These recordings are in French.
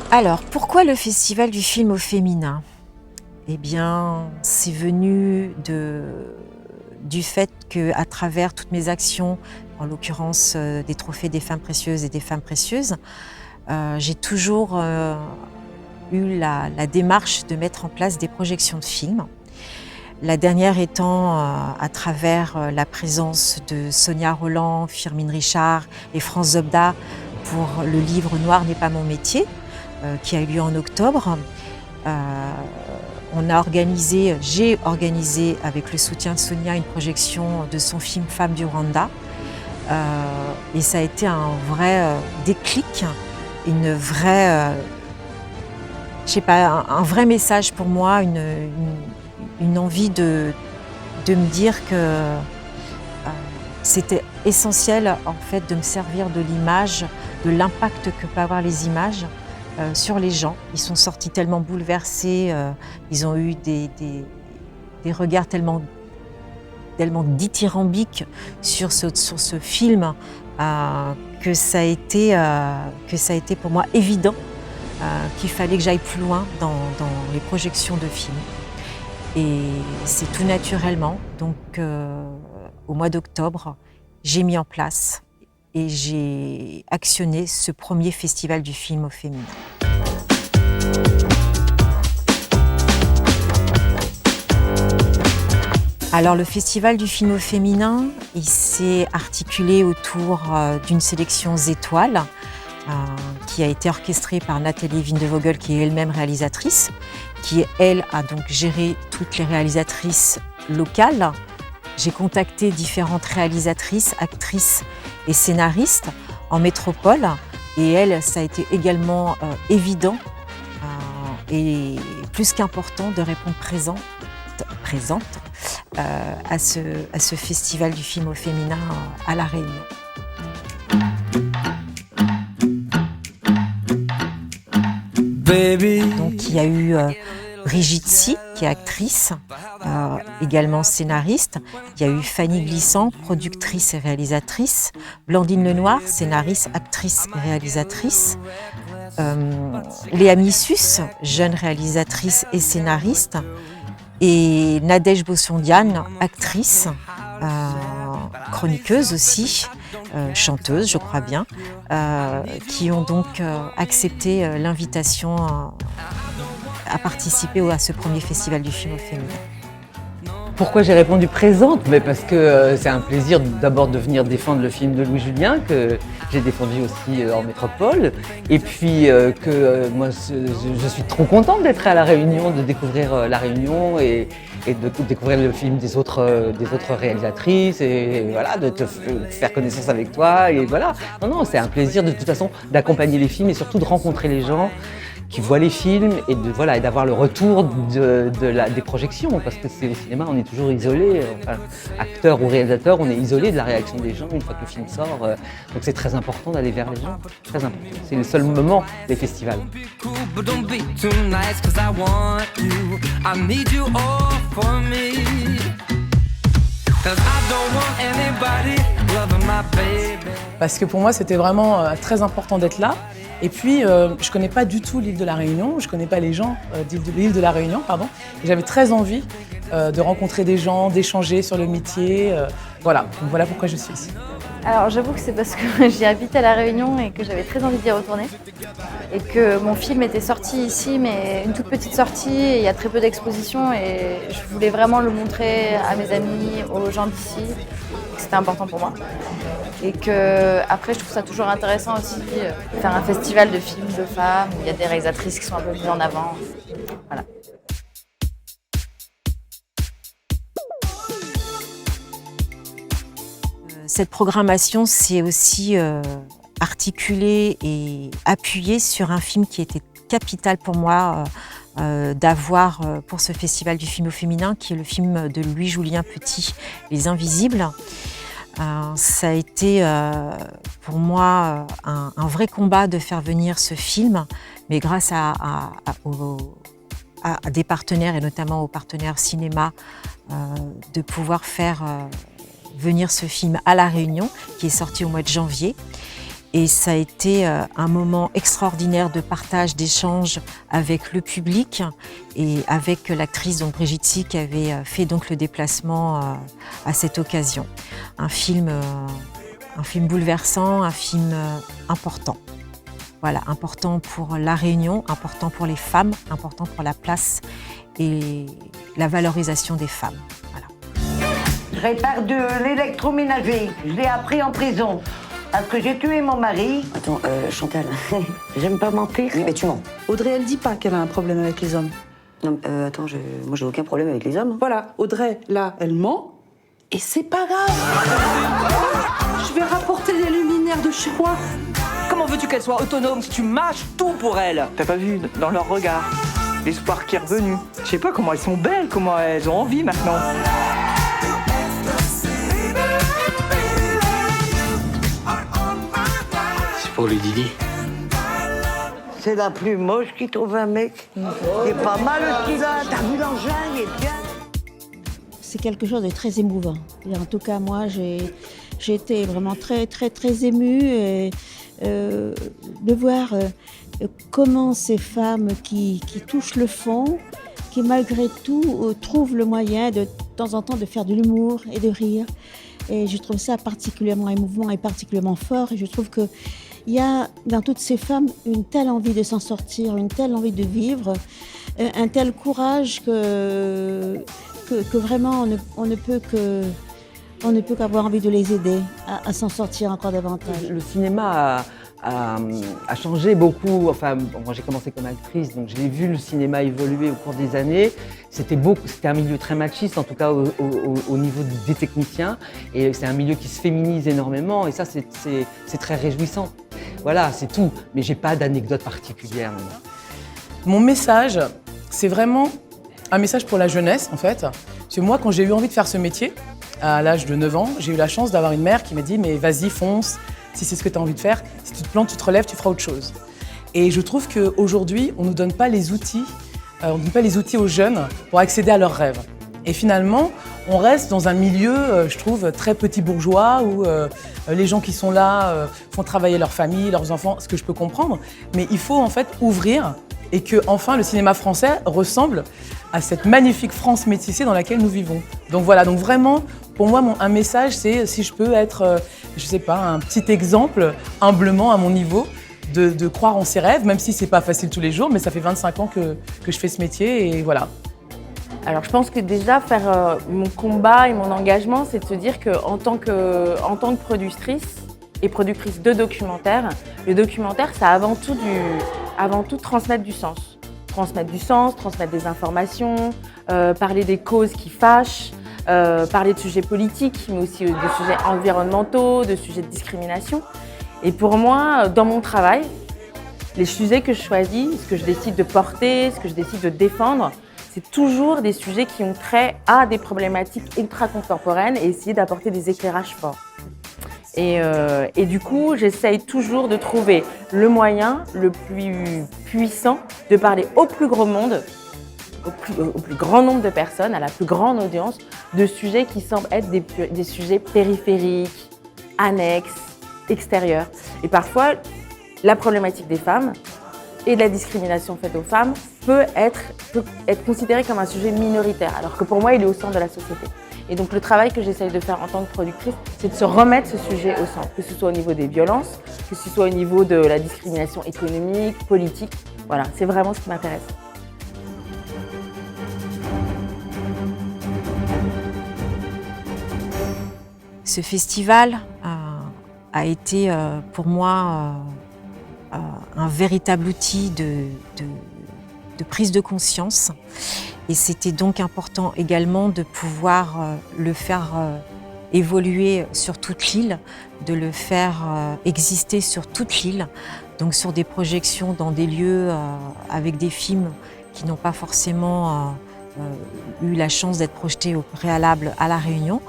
Alors, pourquoi le Festival du film au féminin? Eh bien, c'est venu du fait qu'à travers toutes mes actions, en l'occurrence des trophées des femmes précieuses et des femmes précieuses, j'ai toujours eu la démarche de mettre en place des projections de films. La dernière étant à travers la présence de Sonia Rolland, Firmin Richard et France Zobda pour le livre Noir n'est pas mon métier, qui a eu lieu en octobre. J'ai organisé avec le soutien de Sonia une projection de son film Femmes du Rwanda. Et ça a été un vrai déclic, une vraie, un vrai message pour moi, une envie de me dire que c'était essentiel en fait de me servir de l'image, de l'impact que peuvent avoir les images sur les gens. Ils sont sortis tellement bouleversés, ils ont eu des regards tellement dithyrambiques sur ce film que ça a été pour moi évident qu'il fallait que j'aille plus loin dans les projections de films. Et c'est tout naturellement, donc au mois d'octobre, j'ai mis en place et j'ai actionné ce premier festival du film au féminin. Alors le festival du film au féminin, il s'est articulé autour d'une sélection étoiles qui a été orchestrée par Nathalie Vindevogel, qui est elle-même réalisatrice, qui elle a donc géré toutes les réalisatrices locales. J'ai contacté différentes réalisatrices, actrices et scénaristes en métropole et elle, ça a été également évident et plus qu'important de répondre présente à ce festival du film au féminin à La Réunion. Donc il y a eu Brigitte Si, qui est actrice, également scénariste. Il y a eu Fanny Glissant, productrice et réalisatrice. Blandine Lenoir, scénariste, actrice et réalisatrice. Léa Missus, jeune réalisatrice et scénariste. Et Nadège Bossondiane, actrice, chroniqueuse aussi, chanteuse, je crois bien, qui ont donc accepté l'invitation à participer à ce premier festival du film au féminin. Pourquoi j'ai répondu présente? Mais parce que c'est un plaisir d'abord de venir défendre le film de Louis Julien, que j'ai défendu aussi en métropole. Et puis que moi je suis trop contente d'être à La Réunion, de découvrir La Réunion et de découvrir le film des autres réalisatrices et voilà, de te faire connaissance avec toi. Et voilà, non, c'est un plaisir de toute façon d'accompagner les films et surtout de rencontrer les gens qui voient les films et d'avoir le retour des projections, parce que c'est au cinéma, on est toujours isolé, enfin, acteur ou réalisateur, on est isolé de la réaction des gens une fois que le film sort, donc c'est très important d'aller vers les gens, très important. C'est le seul moment des festivals. Parce que pour moi, c'était vraiment très important d'être là. Et puis, je connais pas du tout l'île de La Réunion, je connais pas les gens de l'île de La Réunion, pardon. Et j'avais très envie de rencontrer des gens, d'échanger sur le métier. Voilà, donc voilà pourquoi je suis ici. Alors j'avoue que c'est parce que j'y habite à La Réunion et que j'avais très envie d'y retourner. Et que mon film était sorti ici, mais une toute petite sortie, et il y a très peu d'expositions. Et je voulais vraiment le montrer à mes amis, aux gens d'ici. C'était important pour moi. Et que après, je trouve ça toujours intéressant aussi de faire un festival de films de femmes où il y a des réalisatrices qui sont un peu mises en avant. Voilà. Cette programmation s'est aussi articulée et appuyée sur un film qui était capital pour moi d'avoir pour ce festival du film au féminin, qui est le film de Louis-Julien Petit, Les Invisibles. Ça a été pour moi un vrai combat de faire venir ce film, mais grâce à des partenaires et notamment aux partenaires cinéma, de pouvoir faire venir ce film à La Réunion, qui est sorti au mois de janvier. Et ça a été un moment extraordinaire de partage, d'échange avec le public et avec l'actrice donc Brigitte Si qui avait fait donc le déplacement à cette occasion. Un film bouleversant, un film important. Voilà, important pour La Réunion, important pour les femmes, important pour la place et la valorisation des femmes. Voilà. Je répare de l'électroménager. Je l'ai appris en prison. Parce que j'ai tué mon mari. Attends, Chantal. J'aime pas mentir. Oui, mais tu mens. Audrey, elle dit pas qu'elle a un problème avec les hommes. Non, attends, moi j'ai aucun problème avec les hommes. Voilà, Audrey, là, elle ment. Et c'est pas grave. Je vais rapporter des luminaires de chez moi. Comment veux-tu qu'elle soit autonome si tu mâches tout pour elle? T'as pas vu dans leur regard l'espoir qui est revenu. Je sais pas comment elles sont belles, comment elles ont envie maintenant. C'est pour les Didi. C'est la plus moche qui trouve un mec. C'est pas mal ce qu'il a. T'as vu l'engin, il est bien. C'est quelque chose de très émouvant. Et en tout cas, moi, j'ai été vraiment très émue de voir comment ces femmes qui touchent le fond, qui malgré tout trouvent le moyen de temps en temps de faire de l'humour et de rire. Et je trouve ça particulièrement émouvant et particulièrement fort. Et je trouve qu'il y a dans toutes ces femmes une telle envie de s'en sortir, une telle envie de vivre, un tel courage que vraiment on ne peut qu'avoir envie de les aider à s'en sortir encore davantage. Le cinéma a changé beaucoup. Enfin, moi j'ai commencé comme actrice, donc j'ai vu le cinéma évoluer au cours des années. C'était un milieu très machiste, en tout cas au niveau des techniciens. Et c'est un milieu qui se féminise énormément. Et ça, c'est très réjouissant. Voilà, c'est tout. Mais j'ai pas d'anecdote particulière. Mon message, c'est vraiment un message pour la jeunesse, en fait. Parce que moi, quand j'ai eu envie de faire ce métier, à l'âge de 9 ans, j'ai eu la chance d'avoir une mère qui m'a dit « mais vas-y, fonce, si c'est ce que tu as envie de faire, si tu te plantes, tu te relèves, tu feras autre chose ». Et je trouve qu'aujourd'hui, on ne donne pas les outils aux jeunes pour accéder à leurs rêves. Et finalement, on reste dans un milieu, je trouve, très petit bourgeois, où les gens qui sont là font travailler leur famille, leurs enfants, ce que je peux comprendre. Mais il faut en fait ouvrir et que enfin le cinéma français ressemble à cette magnifique France métissée dans laquelle nous vivons. Donc voilà, donc vraiment, pour moi, un message, c'est si je peux être, je sais pas, un petit exemple, humblement à mon niveau, de croire en ses rêves, même si c'est pas facile tous les jours, mais ça fait 25 ans que je fais ce métier et voilà. Alors je pense que déjà faire mon combat et mon engagement, c'est de se dire qu'en tant que productrice et productrice de documentaire, le documentaire, c'est avant tout transmettre du sens. Transmettre du sens, transmettre des informations, parler des causes qui fâchent, parler de sujets politiques, mais aussi de sujets environnementaux, de sujets de discrimination. Et pour moi, dans mon travail, les sujets que je choisis, ce que je décide de porter, ce que je décide de défendre, c'est toujours des sujets qui ont trait à des problématiques ultra contemporaines et essayer d'apporter des éclairages forts. Et du coup, j'essaye toujours de trouver le moyen le plus puissant de parler au plus gros monde, au plus grand nombre de personnes, à la plus grande audience, de sujets qui semblent être des sujets périphériques, annexes, extérieurs. Et parfois, la problématique des femmes et de la discrimination faite aux femmes peut être considérée comme un sujet minoritaire, alors que pour moi, il est au centre de la société. Et donc le travail que j'essaye de faire en tant que productrice, c'est de se remettre ce sujet au centre, que ce soit au niveau des violences, que ce soit au niveau de la discrimination économique, politique. Voilà, c'est vraiment ce qui m'intéresse. Ce festival a été pour moi un véritable outil de prise de conscience. Et c'était donc important également de pouvoir le faire évoluer sur toute l'île, de le faire exister sur toute l'île, donc sur des projections dans des lieux avec des films qui n'ont pas forcément eu la chance d'être projetés au préalable à La Réunion,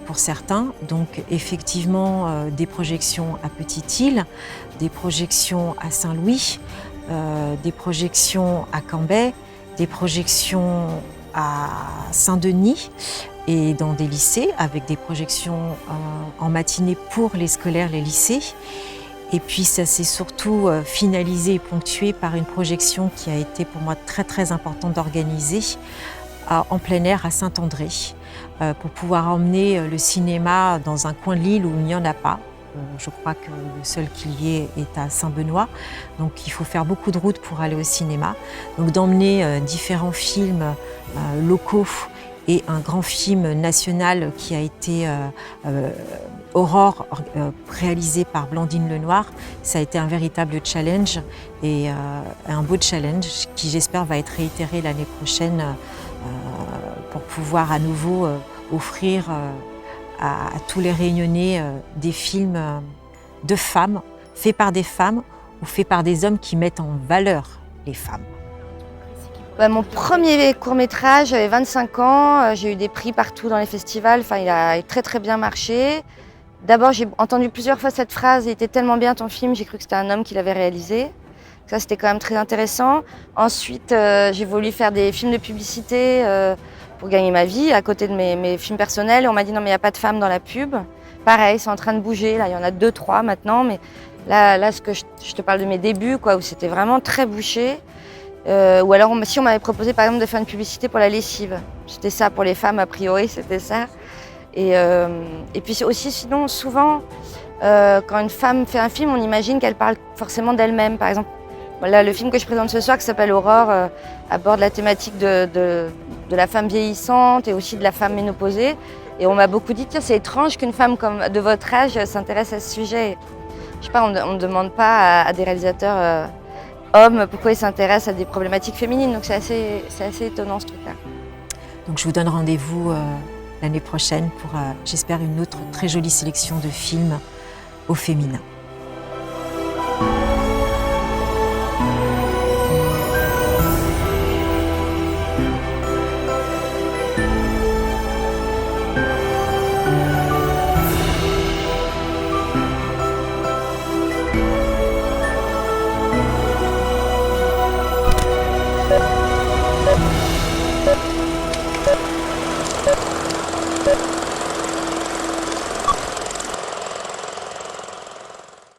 pour certains. Donc effectivement des projections à Petite-Île, des projections à Saint-Louis, des projections à Cambrai, des projections à Saint-Denis et dans des lycées avec des projections en matinée pour les scolaires, les lycées. Et puis ça s'est surtout finalisé et ponctué par une projection qui a été pour moi très très importante d'organiser en plein air à Saint-André pour pouvoir emmener le cinéma dans un coin de l'île où il n'y en a pas. Je crois que le seul qu'il y ait est à Saint-Benoît, donc il faut faire beaucoup de route pour aller au cinéma. Donc d'emmener différents films locaux et un grand film national qui a été Aurore, réalisé par Blandine Lenoir. Ça a été un véritable challenge et un beau challenge qui j'espère va être réitéré l'année prochaine pour pouvoir à nouveau offrir à tous les Réunionnais des films de femmes, faits par des femmes ou faits par des hommes qui mettent en valeur les femmes. Mon premier court-métrage, j'avais 25 ans, j'ai eu des prix partout dans les festivals, enfin, il a très très bien marché. D'abord, j'ai entendu plusieurs fois cette phrase « Il était tellement bien ton film », j'ai cru que c'était un homme qui l'avait réalisé. Ça, c'était quand même très intéressant. Ensuite, j'ai voulu faire des films de publicité pour gagner ma vie, à côté de mes films personnels. Et on m'a dit « Non, mais il n'y a pas de femmes dans la pub ». Pareil, c'est en train de bouger, là, il y en a 2, 3 maintenant, mais là ce que je te parle de mes débuts, quoi, où c'était vraiment très bouché. Ou alors, si on m'avait proposé par exemple de faire une publicité pour la lessive, c'était ça pour les femmes a priori, c'était ça. Et puis aussi, sinon, souvent, quand une femme fait un film, on imagine qu'elle parle forcément d'elle-même. Par exemple, voilà, le film que je présente ce soir, qui s'appelle Aurore, aborde la thématique de la femme vieillissante et aussi de la femme ménopausée. Et on m'a beaucoup dit, tiens, c'est étrange qu'une femme de votre âge s'intéresse à ce sujet. Je sais pas, on ne demande pas à des réalisateurs hommes pourquoi ils s'intéressent à des problématiques féminines. Donc c'est assez étonnant ce truc-là. Donc je vous donne rendez-vous l'année prochaine pour, j'espère, une autre très jolie sélection de films au féminin.